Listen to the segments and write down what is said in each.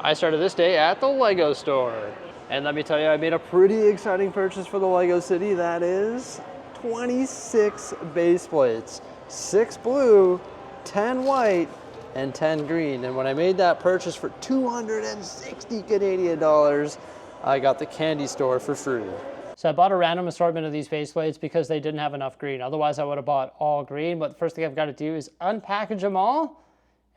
I started this day at the Lego store. And let me tell you, I made a pretty exciting purchase for the Lego City. That is 26 base plates, 6 blue, 10 white, and 10 green. And when I made that purchase for 260 Canadian dollars, I got the candy store for free. So I bought a random assortment of these base plates because they didn't have enough green. Otherwise, I would have bought all green. But the first thing I've got to do is unpackage them all.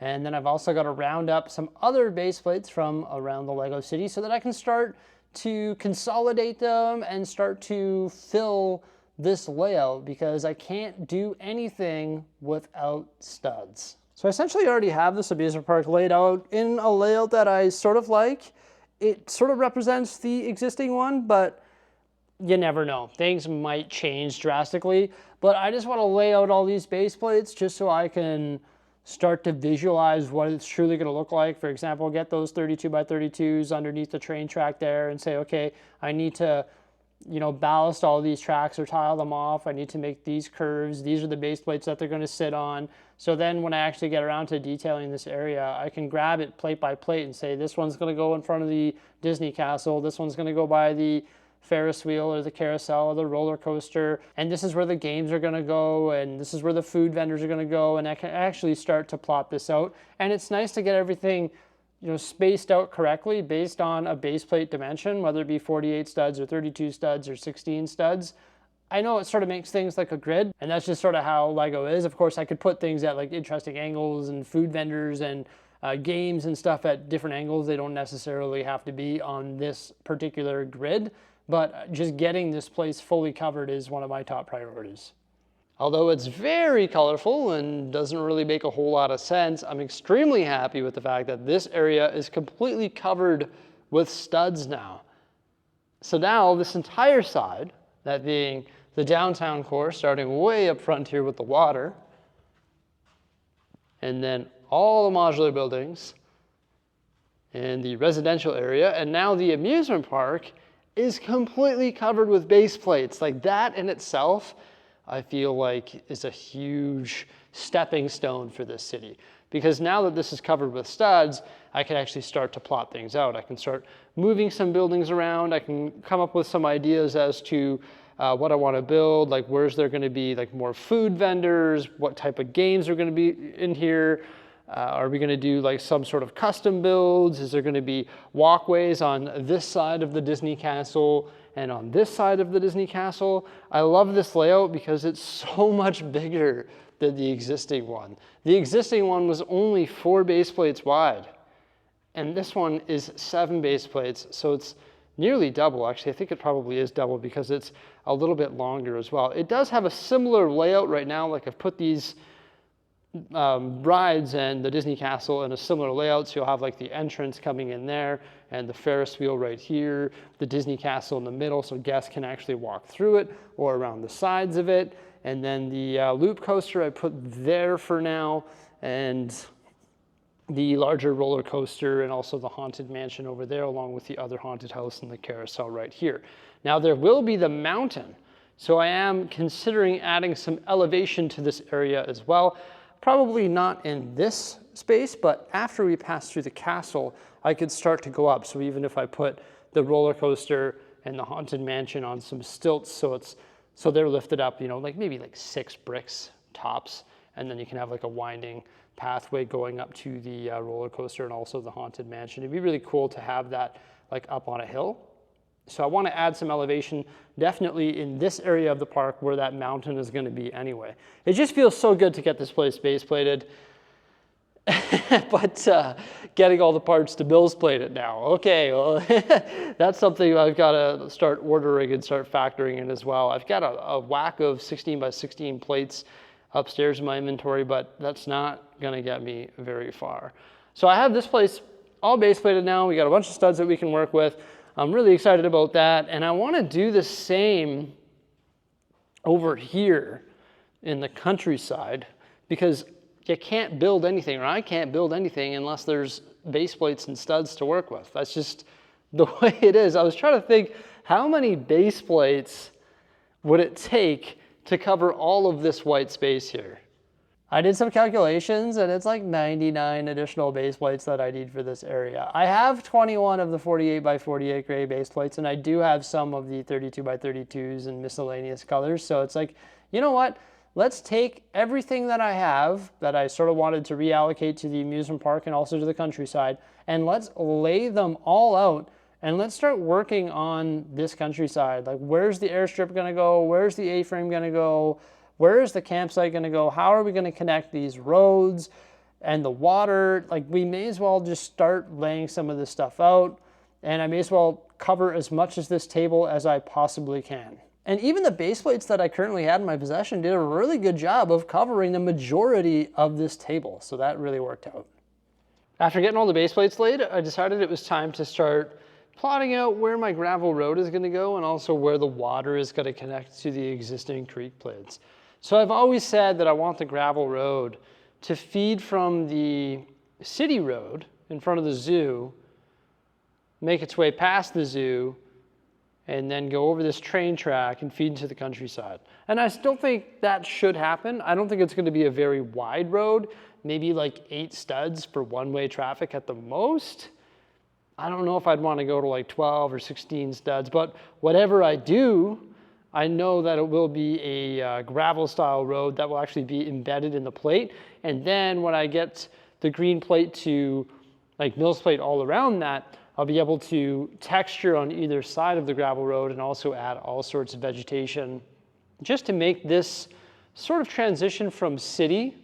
And then I've also got to round up some other base plates from around the Lego City so that I can start to consolidate them and start to fill this layout, because I can't do anything without studs. So I essentially already have this amusement park laid out in a layout that I sort of like. It sort of represents the existing one, but you never know. Things might change drastically, but I just want to lay out all these base plates just so I can start to visualize what it's truly going to look like. For example, get those 32 by 32s underneath the train track there and say, okay, I need to, ballast all these tracks or tile them off. I need to make these curves. These are the base plates that they're going to sit on. So then when I actually get around to detailing this area, I can grab it plate by plate and say, this one's going to go in front of the Disney castle. This one's going to go by the Ferris wheel or the carousel or the roller coaster, and this is where the games are going to go, and this is where the food vendors are going to go, and I can actually start to plot this out. And it's nice to get everything spaced out correctly based on a base plate dimension, whether it be 48 studs or 32 studs or 16 studs. I know it sort of makes things like a grid, and that's just sort of how Lego is. Of course, I could put things at like interesting angles and food vendors and games and stuff at different angles. They don't necessarily have to be on this particular grid, but just getting this place fully covered is one of my top priorities. Although it's very colorful and doesn't really make a whole lot of sense, I'm extremely happy with the fact that this area is completely covered with studs now. So now this entire side, that being the downtown core, starting way up front here with the water, and then all the modular buildings and the residential area, and now the amusement park is completely covered with base plates. Like that in itself, I feel like is a huge stepping stone for this city. Because now that this is covered with studs, I can actually start to plot things out. I can start moving some buildings around. I can come up with some ideas as to what I want to build, like where's there going to be like more food vendors, what type of games are going to be in here. Are we going to do like some sort of custom builds? Is there going to be walkways on this side of the Disney castle and on this side of the Disney castle? I love this layout because it's so much bigger than the existing one. The existing one was only 4 base plates wide, and this one is 7 base plates, so it's nearly double. Actually, I think it probably is double because it's a little bit longer as well. It does have a similar layout right now. Like I've put these rides and the Disney castle in a similar layout, so you'll have like the entrance coming in there and the Ferris wheel right here, the Disney castle in the middle so guests can actually walk through it or around the sides of it, and then the loop coaster I put there for now, and the larger roller coaster and also the haunted mansion over there, along with the other haunted house and the carousel right here. Now there will be the mountain, so I am considering adding some elevation to this area as well. Probably not in this space, but after we pass through the castle, I could start to go up. So even if I put the roller coaster and the haunted mansion on some stilts, so they're lifted up, like maybe like 6 bricks tops, and then you can have like a winding pathway going up to the roller coaster and also the haunted mansion. It'd be really cool to have that like up on a hill. So I want to add some elevation, definitely in this area of the park where that mountain is going to be anyway. It just feels so good to get this place base plated, but getting all the parts to bills plate it now. Okay, well, that's something I've got to start ordering and start factoring in as well. I've got a whack of 16 by 16 plates upstairs in my inventory, but that's not going to get me very far. So I have this place all base plated now. We got a bunch of studs that we can work with. I'm really excited about that, and I want to do the same over here in the countryside, because you can't build anything, or I can't build anything unless there's base plates and studs to work with. That's just the way it is. I was trying to think, how many base plates would it take to cover all of this white space here? I did some calculations and it's like 99 additional base plates that I need for this area. I have 21 of the 48 by 48 gray base plates, and I do have some of the 32 by 32s and miscellaneous colors. So it's like, you know what? Let's take everything that I have that I sort of wanted to reallocate to the amusement park and also to the countryside, and let's lay them all out and let's start working on this countryside. Like, where's the airstrip gonna go? Where's the A-frame gonna go? Where is the campsite gonna go? How are we gonna connect these roads and the water? Like, we may as well just start laying some of this stuff out, and I may as well cover as much of this table as I possibly can. And even the base plates that I currently had in my possession did a really good job of covering the majority of this table. So that really worked out. After getting all the base plates laid, I decided it was time to start plotting out where my gravel road is gonna go and also where the water is gonna connect to the existing creek plates. So I've always said that I want the gravel road to feed from the city road in front of the zoo, make its way past the zoo, and then go over this train track and feed into the countryside. And I still think that should happen. I don't think it's gonna be a very wide road, maybe like 8 studs for one-way traffic at the most. I don't know if I'd wanna go to like 12 or 16 studs, but whatever I do, I know that it will be a gravel style road that will actually be embedded in the plate. And then when I get the green plate to like Mills plate all around that, I'll be able to texture on either side of the gravel road and also add all sorts of vegetation just to make this sort of transition from city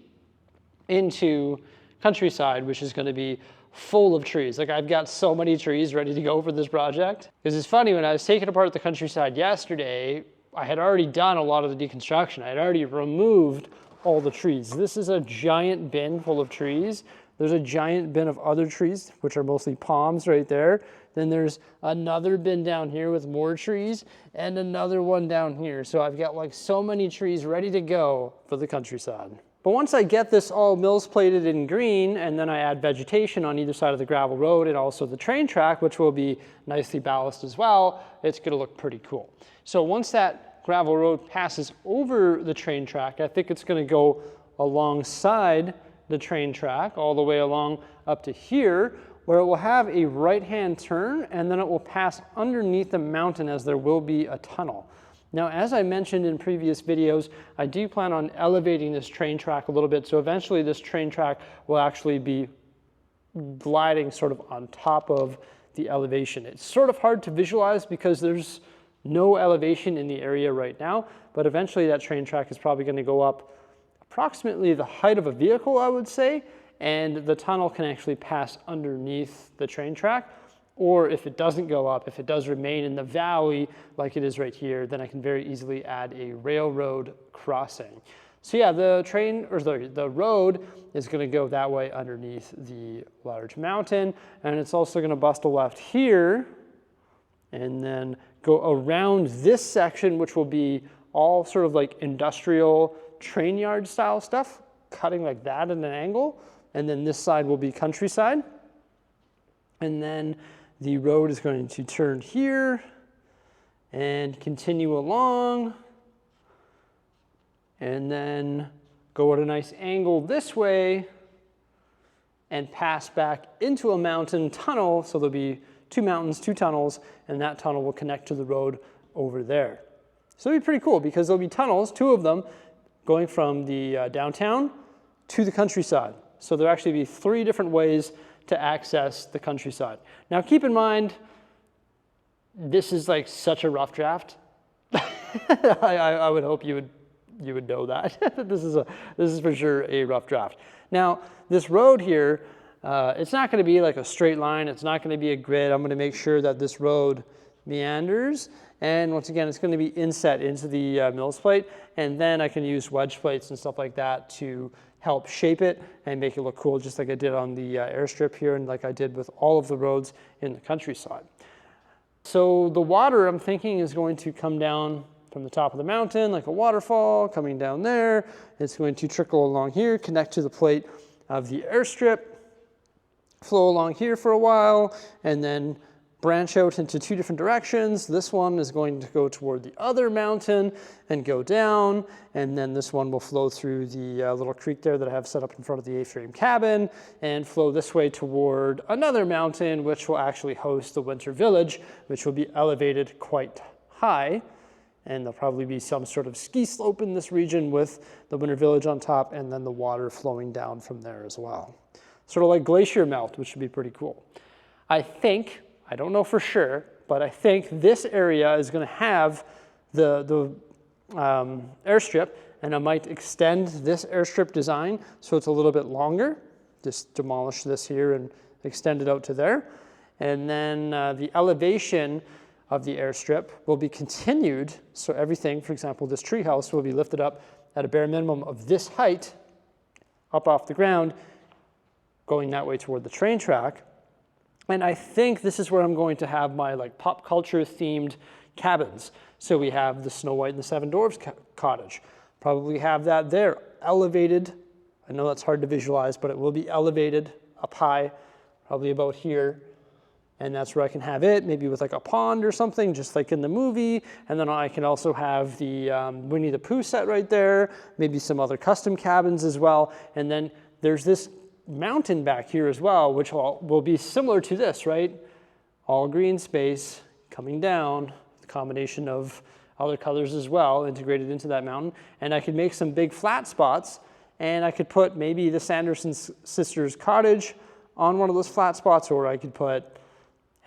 into countryside, which is going to be full of trees. Like, I've got so many trees ready to go for this project. Because it's funny, when I was taking apart the countryside yesterday, I had already done a lot of the deconstruction. I had already removed all the trees. This is a giant bin full of trees. There's a giant bin of other trees, which are mostly palms right there. Then there's another bin down here with more trees and another one down here. So I've got like so many trees ready to go for the countryside. But once I get this all Mills plated in green, and then I add vegetation on either side of the gravel road and also the train track, which will be nicely ballasted as well, it's gonna look pretty cool. So once that gravel road passes over the train track, I think it's gonna go alongside the train track all the way along up to here, where it will have a right-hand turn, and then it will pass underneath the mountain as there will be a tunnel. Now, as I mentioned in previous videos, I do plan on elevating this train track a little bit, so eventually this train track will actually be gliding sort of on top of the elevation. It's sort of hard to visualize because there's no elevation in the area right now, but eventually that train track is probably going to go up approximately the height of a vehicle, I would say, and the tunnel can actually pass underneath the train track. Or if it doesn't go up, if it does remain in the valley like it is right here, then I can very easily add a railroad crossing. So yeah, the road is going to go that way underneath the large mountain, and it's also going to bust a left here and then go around this section, which will be all sort of like industrial train yard style stuff, cutting like that at an angle, and then this side will be countryside. And then the road is going to turn here and continue along, and then go at a nice angle this way and pass back into a mountain tunnel. So there'll be 2 mountains, 2 tunnels, and that tunnel will connect to the road over there. So it'll be pretty cool because there'll be tunnels, 2 of them, going from the downtown to the countryside. So there'll actually be 3 different ways to access the countryside. Now keep in mind, this is like such a rough draft. I would hope you would know that. This is for sure a rough draft. Now this road here, it's not going to be like a straight line. It's not going to be a grid. I'm going to make sure that this road meanders. And once again, it's going to be inset into the Mills plate, and then I can use wedge plates and stuff like that to help shape it and make it look cool, just like I did on the airstrip here and like I did with all of the roads in the countryside. So the water, I'm thinking, is going to come down from the top of the mountain like a waterfall coming down there. It's going to trickle along here, connect to the plate of the airstrip, flow along here for a while, and then branch out into two different directions. This one is going to go toward the other mountain and go down, and then this one will flow through the little creek there that I have set up in front of the A-frame cabin and flow this way toward another mountain, which will actually host the winter village, which will be elevated quite high. And there'll probably be some sort of ski slope in this region with the winter village on top and then the water flowing down from there as well. Sort of like glacier melt, which would be pretty cool. I don't know for sure, but I think this area is going to have the airstrip, and I might extend this airstrip design so it's a little bit longer. Just demolish this here and extend it out to there. And then the elevation of the airstrip will be continued, so everything, for example, this treehouse will be lifted up at a bare minimum of this height up off the ground, going that way toward the train track. And I think this is where I'm going to have my like pop culture themed cabins. So we have the Snow White and the Seven Dwarfs cottage. Probably have that there, elevated. I know that's hard to visualize, but it will be elevated up high, probably about here. And that's where I can have it, maybe with like a pond or something, just like in the movie. And then I can also have the Winnie the Pooh set right there, maybe some other custom cabins as well. And then there's this mountain back here as well, which will be similar to this, right? All green space coming down, the combination of other colors as well integrated into that mountain. And I could make some big flat spots, and I could put maybe the Sanderson sisters cottage on one of those flat spots, or I could put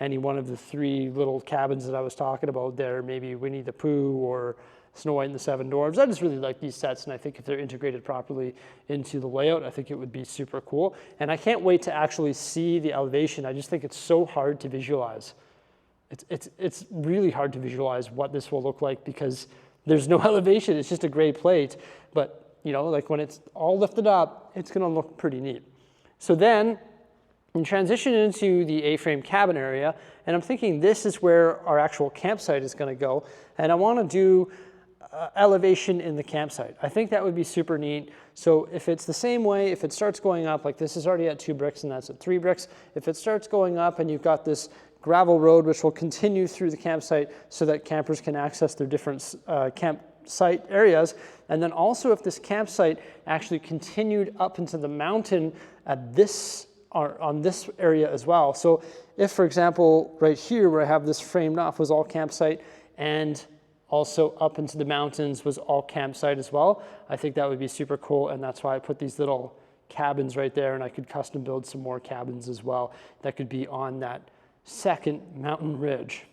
any one of the three little cabins that I was talking about there, maybe Winnie the Pooh or Snow White and the Seven Dwarfs. I just really like these sets, and I think if they're integrated properly into the layout, I think it would be super cool. And I can't wait to actually see the elevation. I just think it's so hard to visualize. It's really hard to visualize what this will look like because there's no elevation. It's just a gray plate. But, you know, like when it's all lifted up, it's going to look pretty neat. So then, and transition into the A-frame cabin area, and I'm thinking this is where our actual campsite is going to go, and I want to do elevation in the campsite. I think that would be super neat. So if it's the same way, if it starts going up, like this is already at 2 bricks and that's at 3 bricks, if it starts going up and you've got this gravel road which will continue through the campsite so that campers can access their different campsite areas, and then also if this campsite actually continued up into the mountain at this or on this area as well. So if, for example, right here where I have this framed off was all campsite and also up into the mountains was all campsite as well, I think that would be super cool, and that's why I put these little cabins right there, and I could custom build some more cabins as well that could be on that second mountain ridge.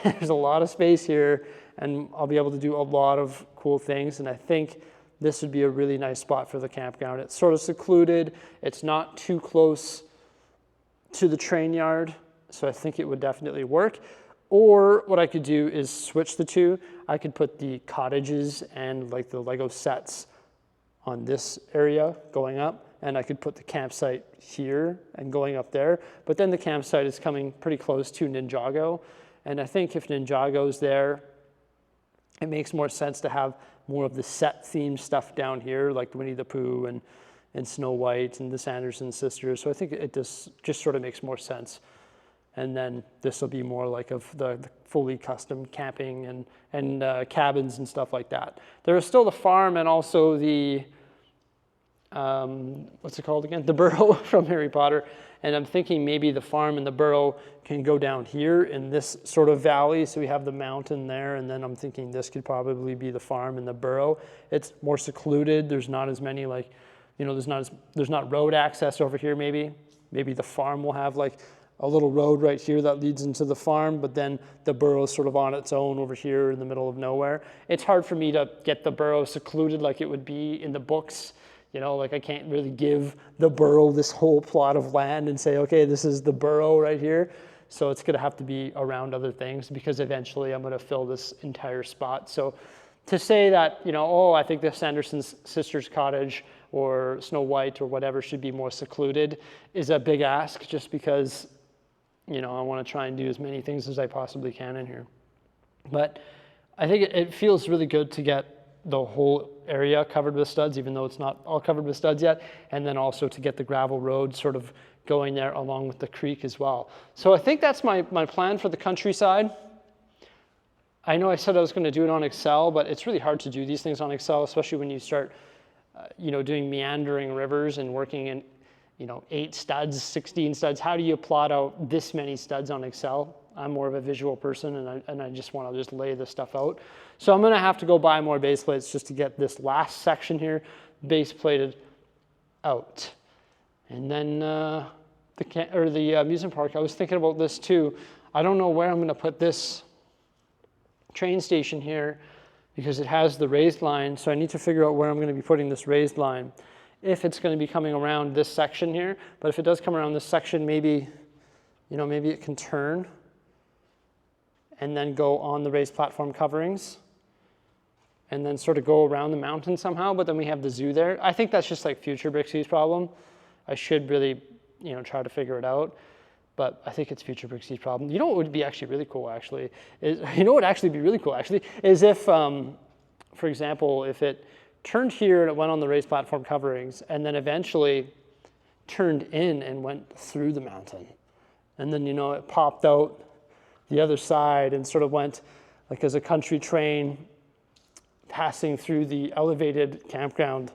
There's a lot of space here, and I'll be able to do a lot of cool things, and I think this would be a really nice spot for the campground. It's sort of secluded. It's not too close to the train yard, so I think it would definitely work. Or what I could do is switch the two. I could put the cottages and like the Lego sets on this area going up, and I could put the campsite here and going up there. But then the campsite is coming pretty close to Ninjago, and I think if Ninjago's there, it makes more sense to have more of the set themed stuff down here, like Winnie the Pooh and Snow White and the Sanderson sisters. So I think it just sort of makes more sense. And then this will be more like of the fully custom camping and cabins and stuff like that. There is still the farm and also the, what's it called again? The burrow from Harry Potter. And I'm thinking maybe the farm and the burrow can go down here in this sort of valley. So we have the mountain there, and then I'm thinking this could probably be the farm and the burrow. It's more secluded. There's not as many like, you know, there's not road access over here maybe. Maybe the farm will have like a little road right here that leads into the farm, but then the burrow is sort of on its own over here in the middle of nowhere. It's hard for me to get the burrow secluded like it would be in the books. You know, like I can't really give the burrow this whole plot of land and say, okay, this is the burrow right here. So it's gonna have to be around other things because eventually I'm gonna fill this entire spot. So to say that, you know, oh, I think the Sanderson sisters cottage or Snow White or whatever should be more secluded is a big ask, just because, you know, I want to try and do as many things as I possibly can in here. But I think it feels really good to get the whole area covered with studs, even though it's not all covered with studs yet, and then also to get the gravel road sort of going there along with the creek as well. So I think that's my plan for the countryside. I know I said I was going to do it on Excel, but it's really hard to do these things on Excel, especially when you start doing meandering rivers and working in 8 studs, 16 studs. How do you plot out this many studs on Excel? I'm more of a visual person, and I just want to just lay this stuff out. So I'm going to have to go buy more base plates just to get this last section here base plated out. And then the amusement park, I was thinking about this too. I don't know where I'm going to put this train station here because it has the raised line. So I need to figure out where I'm going to be putting this raised line. If it's going to be coming around this section here, but if it does come around this section, maybe it can turn and then go on the raised platform coverings and then sort of go around the mountain somehow, but then we have the zoo there. I think that's just like future Brixie's problem. I should really, try to figure it out, but I think it's future Brixie's problem. You know what would be actually really cool, actually? Is if, for example, if it turned here and it went on the raised platform coverings and then eventually turned in and went through the mountain. And then, it popped out the other side and sort of went like as a country train passing through the elevated campground,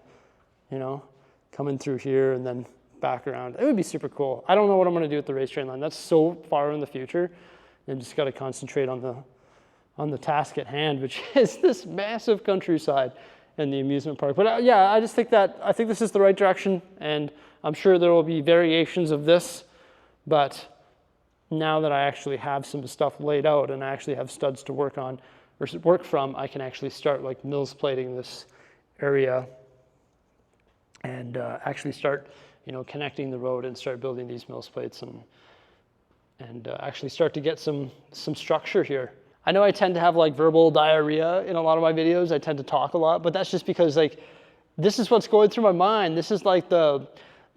coming through here and then back around. It would be super cool. I don't know what I'm going to do with the race train line. That's so far in the future. And just got to concentrate on the task at hand, which is this massive countryside and the amusement park. But I just think I think this is the right direction, and I'm sure there will be variations of this, but now that I actually have some stuff laid out and I actually have studs to work on or work from, I can actually start like mills plating this area and actually start, connecting the road and start building these mills plates and actually start to get some structure here. I know I tend to have like verbal diarrhea in a lot of my videos. I tend to talk a lot, but that's just because this is what's going through my mind. This is like the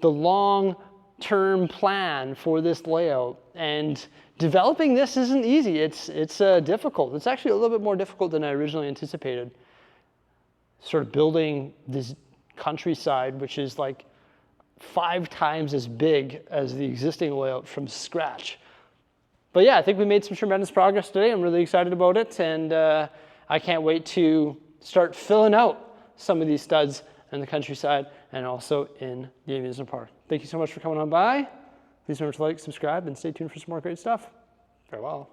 long-term plan for this layout. And developing this isn't easy. It's difficult. It's actually a little bit more difficult than I originally anticipated. Sort of building this countryside, which is like 5 times as big as the existing layout from scratch. But yeah, I think we made some tremendous progress today. I'm really excited about it, and I can't wait to start filling out some of these studs in the countryside and also in the amusement park. Thank you so much for coming on by. Please remember to like, subscribe, and stay tuned for some more great stuff. Farewell.